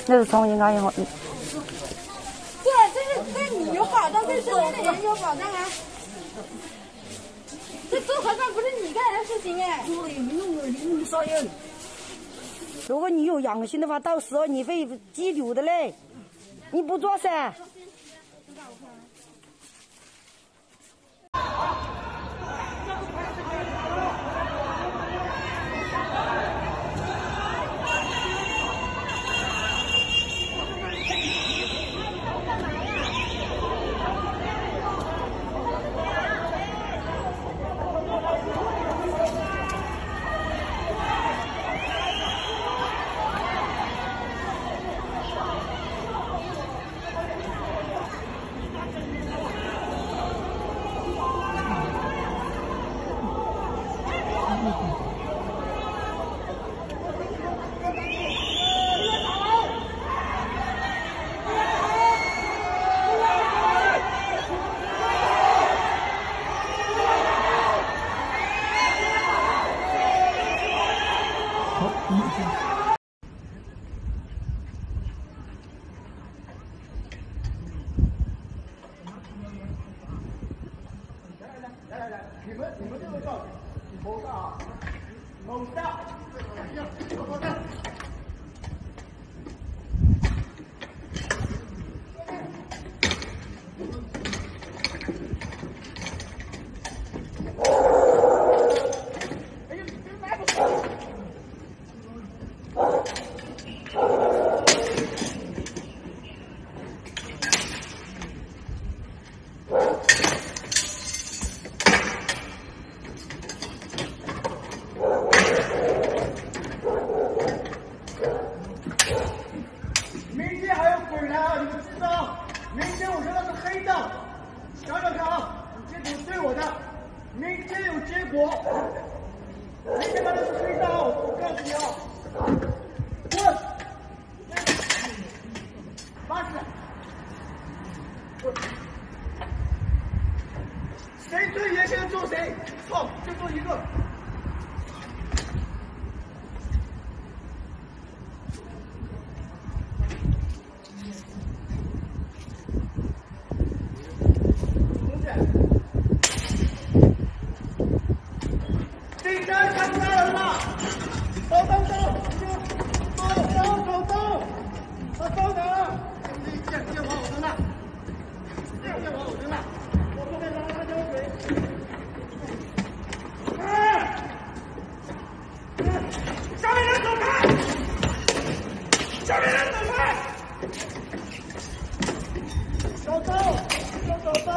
那是重庆安阳话。对，这你有保障，对周围的人有保障啊。这做核酸不是你干的事情哎。做的也没用啊，你那么伤人。如果你有阳性的话，到时候你会拘留的嘞。你不做噻。你们这个照谋杀啊！谋杀！谋杀！明天还有鬼来啊！你们知道？明天我说的是黑的，想想看啊，你这怎么对我的？明天有结果。明天他的是黑的，我告诉你啊！滚！八十。滚！谁最严先揍谁，错就揍一个。警察看不到人了，走！别往我身上，别往我身上，我后面拿辣椒水。下面人走开！下面人走开！走！